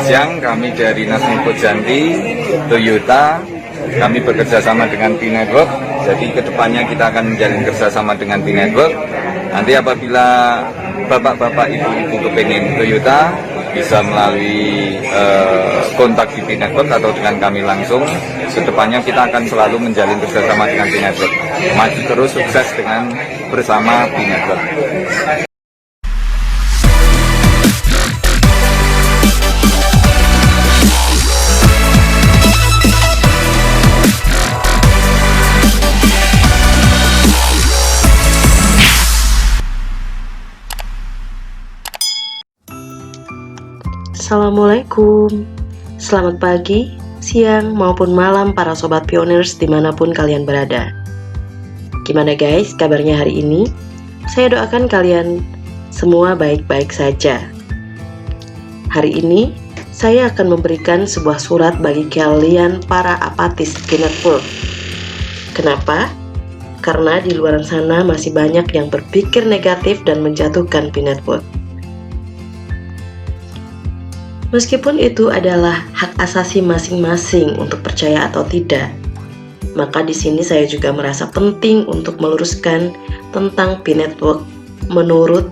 Selamat siang, kami dari Nasmiko Janti, Toyota. Kami bekerja sama dengan P-Network. Jadi kedepannya kita akan menjalin kerjasama dengan P-Network. Nanti apabila bapak-bapak ibu-ibu kepengen Toyota, bisa melalui kontak di P-Network atau dengan kami langsung. Kedepannya kita akan selalu menjalin kerjasama dengan P-Network. Maju terus, sukses dengan bersama P-Network. Assalamualaikum, selamat pagi, siang, maupun malam para sobat pioners dimanapun kalian berada. Gimana guys kabarnya hari ini? Saya doakan kalian semua baik-baik saja. Hari ini saya akan memberikan sebuah surat bagi kalian para apatis P-Network. Kenapa? Karena di luar sana masih banyak yang berpikir negatif dan menjatuhkan P-Network. Meskipun itu adalah hak asasi masing-masing untuk percaya atau tidak, maka di sini saya juga merasa penting untuk meluruskan tentang P-Network menurut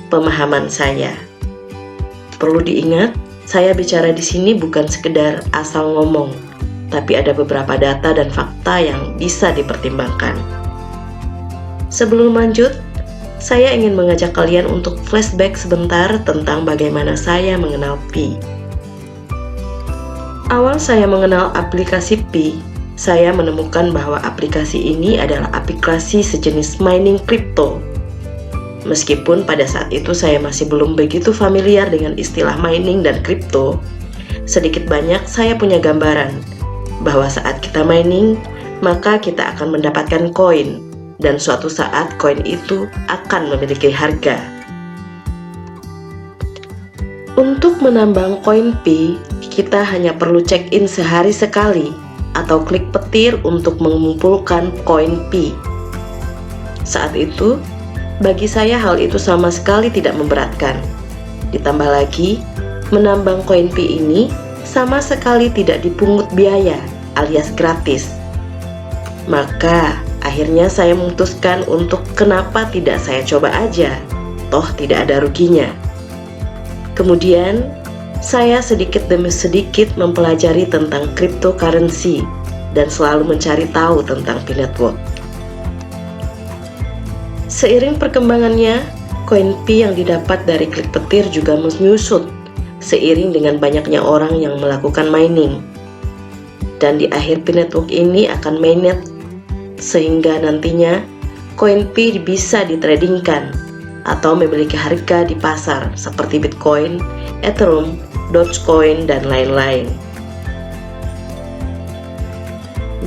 pemahaman saya. Perlu diingat, saya bicara di sini bukan sekedar asal ngomong, tapi ada beberapa data dan fakta yang bisa dipertimbangkan. Sebelum lanjut, saya ingin mengajak kalian untuk flashback sebentar tentang bagaimana saya mengenal Pi. Awal saya mengenal aplikasi Pi, saya menemukan bahwa aplikasi ini adalah aplikasi sejenis mining kripto. Meskipun pada saat itu saya masih belum begitu familiar dengan istilah mining dan kripto, sedikit banyak saya punya gambaran bahwa saat kita mining, maka kita akan mendapatkan koin. Dan suatu saat koin itu akan memiliki harga. Untuk menambang koin Pi, kita hanya perlu check-in sehari sekali atau klik petir untuk mengumpulkan koin Pi. Saat itu, bagi saya hal itu sama sekali tidak memberatkan. Ditambah lagi, menambang koin Pi ini sama sekali tidak dipungut biaya alias gratis. Maka akhirnya saya memutuskan untuk kenapa tidak saya coba aja, toh tidak ada ruginya. Kemudian, saya sedikit demi sedikit mempelajari tentang cryptocurrency dan selalu mencari tahu tentang P-Network. Seiring perkembangannya, koin Pi yang didapat dari klik petir juga menyusut seiring dengan banyaknya orang yang melakukan mining. Dan di akhir P-Network ini akan mainnet, sehingga nantinya koin Pi bisa ditradingkan atau memiliki harga di pasar seperti Bitcoin, Ethereum, Dogecoin, dan lain-lain.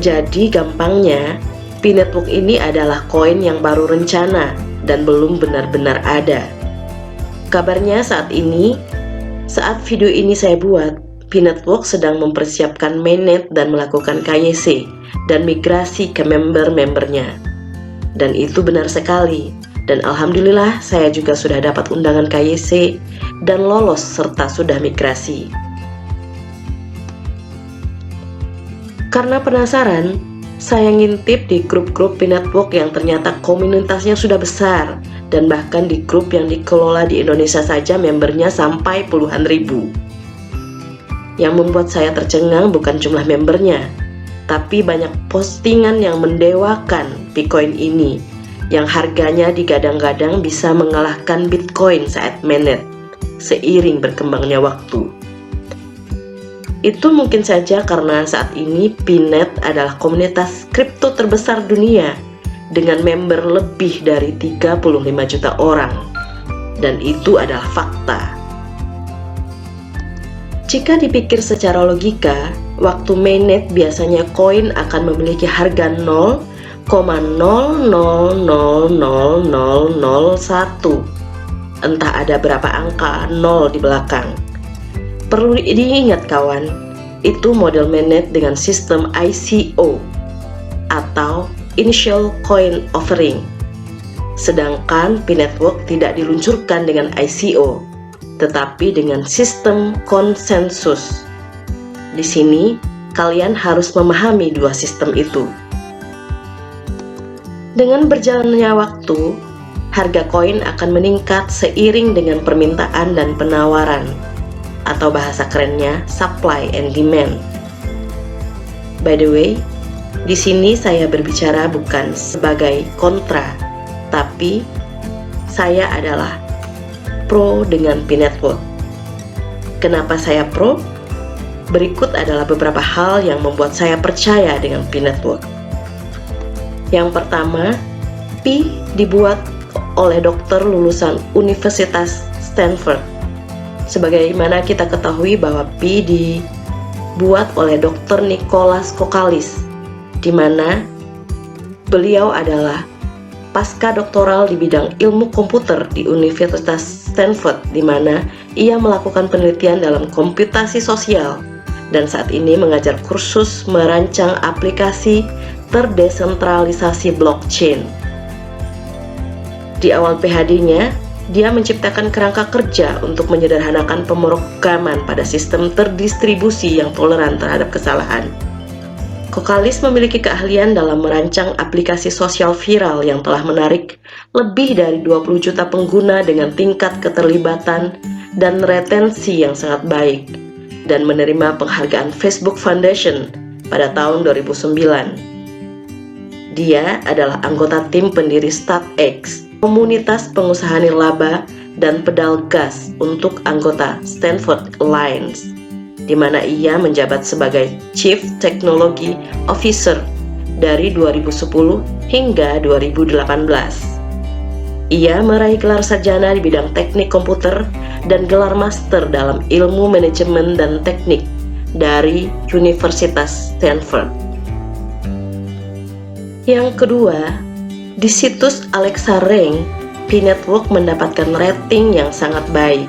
Jadi gampangnya, P-Network ini adalah koin yang baru rencana dan belum benar-benar ada. Kabarnya saat video ini saya buat, P-Network sedang mempersiapkan mainnet dan melakukan KYC dan migrasi ke member-membernya. Dan itu benar sekali. Dan alhamdulillah saya juga sudah dapat undangan KYC dan lolos serta sudah migrasi. Karena penasaran, saya ngintip di grup-grup P-Network yang ternyata komunitasnya sudah besar, dan bahkan di grup yang dikelola di Indonesia saja membernya sampai puluhan ribu. Yang membuat saya tercengang bukan jumlah membernya, tapi banyak postingan yang mendewakan Bitcoin ini, yang harganya digadang-gadang bisa mengalahkan Bitcoin saat mainnet, seiring berkembangnya waktu. Itu mungkin saja karena saat ini P-Net adalah komunitas kripto terbesar dunia, dengan member lebih dari 35 juta orang, dan itu adalah fakta. Jika dipikir secara logika, waktu mainnet biasanya koin akan memiliki harga 0,00000001. Entah ada berapa angka 0 di belakang. Perlu diingat kawan, itu model mainnet dengan sistem ICO atau Initial Coin Offering. Sedangkan P-Network tidak diluncurkan dengan ICO, tetapi dengan sistem konsensus. Di sini, kalian harus memahami dua sistem itu. Dengan berjalannya waktu, harga koin akan meningkat seiring dengan permintaan dan penawaran, atau bahasa kerennya supply and demand. By the way, di sini saya berbicara bukan sebagai kontra, tapi saya adalah pro dengan P-Network. Kenapa saya pro? Berikut adalah beberapa hal yang membuat saya percaya dengan P-Network. Yang pertama, P dibuat oleh dokter lulusan Universitas Stanford. Sebagaimana kita ketahui bahwa P dibuat oleh Dr. Nicholas Kokalis, di mana beliau adalah pasca doktoral di bidang ilmu komputer di Universitas Stanford, di mana ia melakukan penelitian dalam komputasi sosial dan saat ini mengajar kursus merancang aplikasi terdesentralisasi blockchain. Di awal PhD-nya, dia menciptakan kerangka kerja untuk menyederhanakan pemrograman pada sistem terdistribusi yang toleran terhadap kesalahan. Kokalis memiliki keahlian dalam merancang aplikasi sosial viral yang telah menarik lebih dari 20 juta pengguna dengan tingkat keterlibatan dan retensi yang sangat baik, dan menerima penghargaan Facebook Foundation pada tahun 2009. Dia adalah anggota tim pendiri StartX, komunitas pengusaha nirlaba dan pedal gas untuk anggota Stanford Alliance, di mana ia menjabat sebagai Chief Technology Officer dari 2010 hingga 2018. Ia meraih gelar sarjana di bidang teknik komputer dan gelar master dalam ilmu manajemen dan teknik dari Universitas Stanford. Yang kedua, di situs Alexa Rank, P-Network mendapatkan rating yang sangat baik.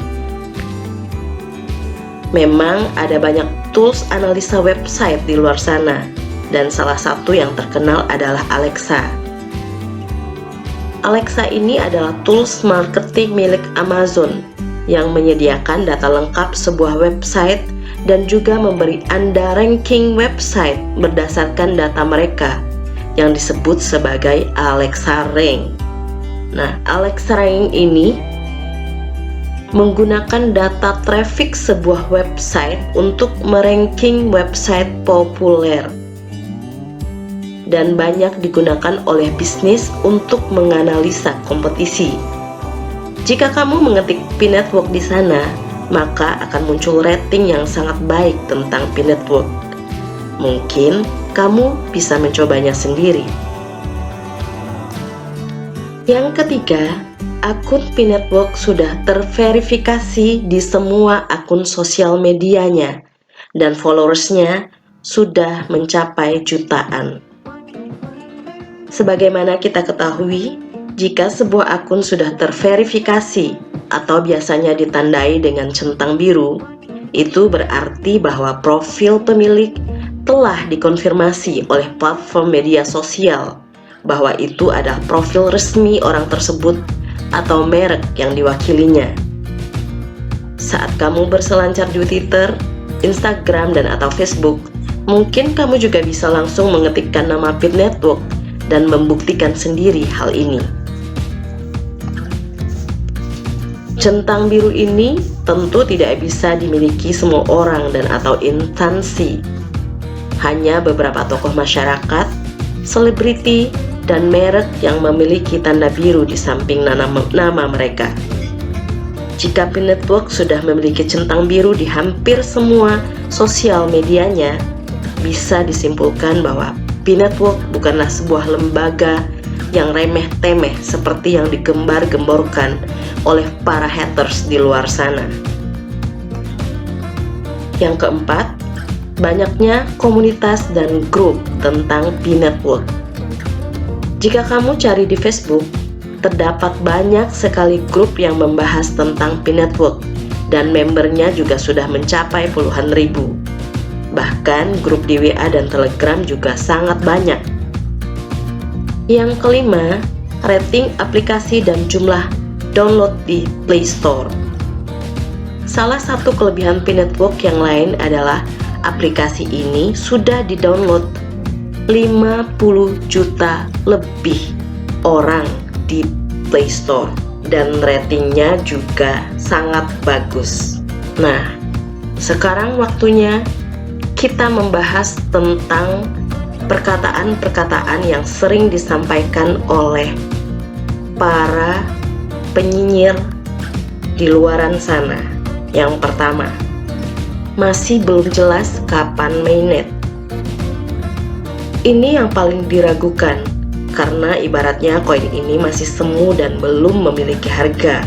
Memang ada banyak tools analisa website di luar sana, dan salah satu yang terkenal adalah Alexa. Alexa ini adalah tools marketing milik Amazon yang menyediakan data lengkap sebuah website dan juga memberi Anda ranking website berdasarkan data mereka yang disebut sebagai Alexa Rank. Nah, Alexa Rank ini menggunakan data traffic sebuah website untuk meranking website populer dan banyak digunakan oleh bisnis untuk menganalisa kompetisi. Jika kamu mengetik P-Network di sana, maka akan muncul rating yang sangat baik tentang P-Network. Mungkin kamu bisa mencobanya sendiri. Yang ketiga, akun P-Network sudah terverifikasi di semua akun sosial medianya dan followersnya sudah mencapai jutaan. Sebagaimana kita ketahui, jika sebuah akun sudah terverifikasi atau biasanya ditandai dengan centang biru, itu berarti bahwa profil pemilik telah dikonfirmasi oleh platform media sosial bahwa itu adalah profil resmi orang tersebut atau merek yang diwakilinya. Saat kamu berselancar di Twitter, Instagram, dan atau Facebook, mungkin kamu juga bisa langsung mengetikkan nama P-Network dan membuktikan sendiri hal ini. Centang biru ini tentu tidak bisa dimiliki semua orang dan atau instansi. Hanya beberapa tokoh masyarakat, selebriti, dan merek yang memiliki tanda biru di samping nama mereka. Jika P-Network sudah memiliki centang biru di hampir semua sosial medianya, bisa disimpulkan bahwa P-Network bukanlah sebuah lembaga yang remeh-temeh seperti yang digembar-gemborkan oleh para haters di luar sana. Yang keempat, banyaknya komunitas dan grup tentang P-Network. Jika kamu cari di Facebook, terdapat banyak sekali grup yang membahas tentang P-Network dan membernya juga sudah mencapai puluhan ribu. Bahkan grup di WA dan Telegram juga sangat banyak. Yang kelima, rating aplikasi dan jumlah download di Play Store. Salah satu kelebihan P-Network yang lain adalah aplikasi ini sudah di-download 50 juta lebih orang di Play Store dan ratingnya juga sangat bagus. Nah, sekarang waktunya kita membahas tentang perkataan-perkataan yang sering disampaikan oleh para penyinyir di luaran sana. Yang pertama, masih belum jelas kapan mainnet. Ini yang paling diragukan, karena ibaratnya koin ini masih semu dan belum memiliki harga,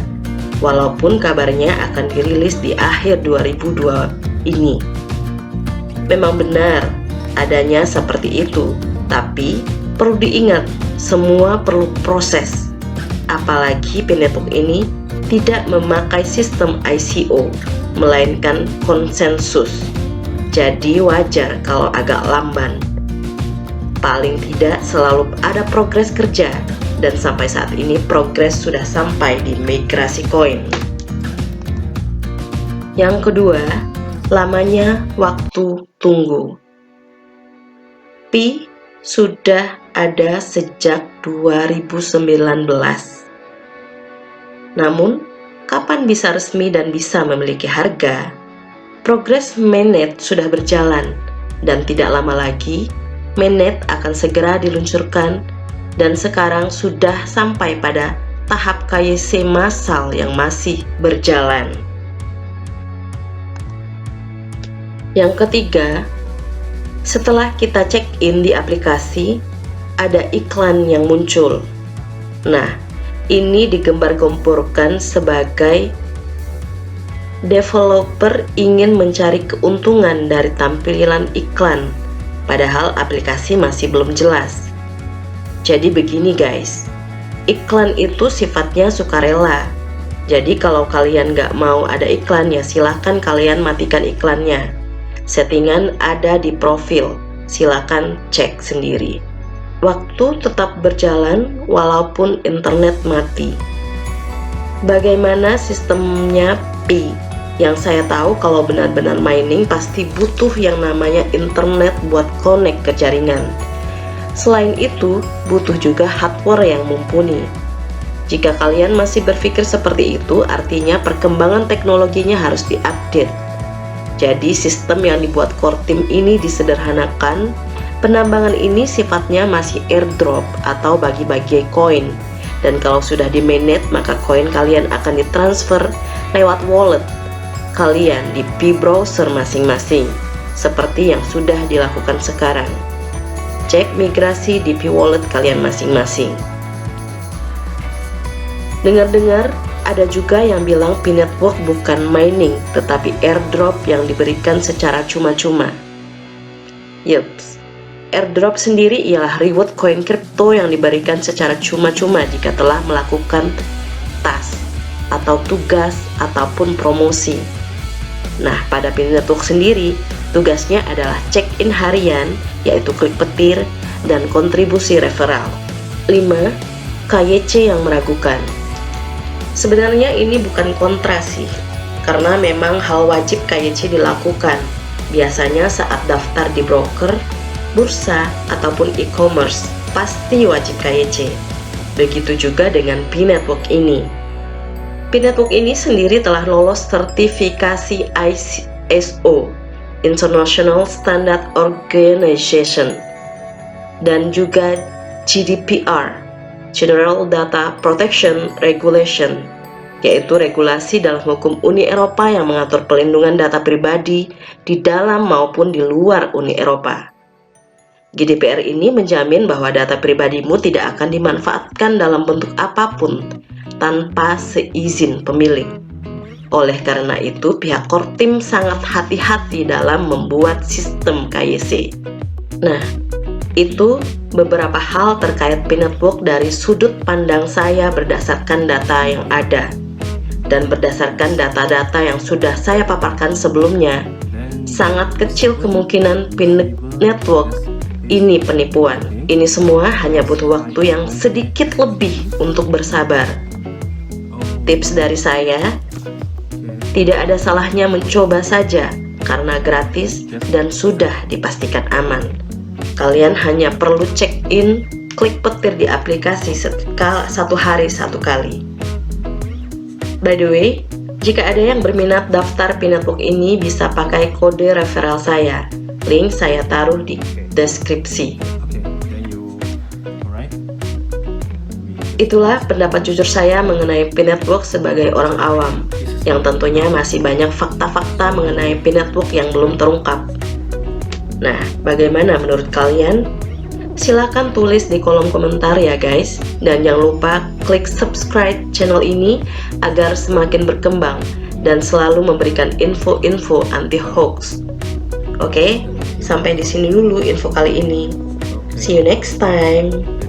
walaupun kabarnya akan dirilis di akhir 2002 ini. Memang benar adanya seperti itu, tapi perlu diingat, semua perlu proses. Apalagi P-Network ini tidak memakai sistem ICO, melainkan konsensus. Jadi wajar kalau agak lamban. Paling tidak selalu ada progres kerja, dan sampai saat ini progres sudah sampai di migrasi koin. Yang kedua, lamanya waktu tunggu. Pi sudah ada sejak 2019. Namun, kapan bisa resmi dan bisa memiliki harga? Progres mainnet sudah berjalan, dan tidak lama lagi mainnet akan segera diluncurkan, dan sekarang sudah sampai pada tahap KYC massal yang masih berjalan. Yang ketiga, setelah kita check in di aplikasi, ada iklan yang muncul. Nah, ini digembar-gemborkan sebagai developer ingin mencari keuntungan dari tampilan iklan, padahal aplikasi masih belum jelas. Jadi begini guys, iklan itu sifatnya sukarela. Jadi kalau kalian nggak mau ada iklan, ya silahkan kalian matikan iklannya. Settingan ada di profil, silakan cek sendiri. Waktu tetap berjalan walaupun internet mati. Bagaimana sistemnya Pi? Yang saya tahu kalau benar-benar mining pasti butuh yang namanya internet buat connect ke jaringan. Selain itu, butuh juga hardware yang mumpuni. Jika kalian masih berpikir seperti itu, artinya perkembangan teknologinya harus diupdate. Jadi sistem yang dibuat core team ini disederhanakan. Penambangan ini sifatnya masih airdrop atau bagi-bagi koin. Dan kalau sudah di mainnet, maka koin kalian akan ditransfer lewat wallet kalian di Pi browser masing-masing, seperti yang sudah dilakukan sekarang. Cek migrasi di Pi wallet kalian masing-masing. Dengar-dengar ada juga yang bilang P-Network bukan mining, tetapi airdrop yang diberikan secara cuma-cuma. Yups, airdrop sendiri ialah reward koin kripto yang diberikan secara cuma-cuma jika telah melakukan task atau tugas ataupun promosi. Nah, pada P-Network sendiri, tugasnya adalah check-in harian, yaitu klik petir, dan kontribusi referral. 5. KYC yang meragukan. Sebenarnya ini bukan kontra sih, karena memang hal wajib KYC dilakukan, biasanya saat daftar di broker, bursa, ataupun e-commerce, pasti wajib KYC. Begitu juga dengan P-Network ini. P-Network ini sendiri telah lolos sertifikasi ISO, International Standard Organization, dan juga GDPR, General Data Protection Regulation, yaitu regulasi dalam hukum Uni Eropa yang mengatur pelindungan data pribadi di dalam maupun di luar Uni Eropa. GDPR ini menjamin bahwa data pribadimu tidak akan dimanfaatkan dalam bentuk apapun tanpa seizin pemilik. Oleh karena itu, pihak core team sangat hati-hati dalam membuat sistem KYC. Nah, itu beberapa hal terkait P-Network dari sudut pandang saya berdasarkan data yang ada. Dan berdasarkan data-data yang sudah saya paparkan sebelumnya, sangat kecil kemungkinan P-Network ini penipuan. Ini semua hanya butuh waktu yang sedikit lebih untuk bersabar. Tips dari saya, Tidak ada salahnya mencoba saja karena gratis dan sudah dipastikan aman. Kalian hanya perlu check in, klik petir di aplikasi satu hari satu kali. By the way, jika ada yang berminat daftar Pinetwork ini bisa pakai kode referral saya. Link saya taruh di deskripsi. Itulah pendapat jujur saya mengenai Pinetwork sebagai orang awam, yang tentunya masih banyak fakta-fakta mengenai Pinetwork yang belum terungkap. Nah, bagaimana menurut kalian? Silahkan tulis di kolom komentar ya guys. Dan jangan lupa klik subscribe channel ini agar semakin berkembang dan selalu memberikan info-info anti hoax. Oke, sampai di sini dulu info kali ini. See you next time.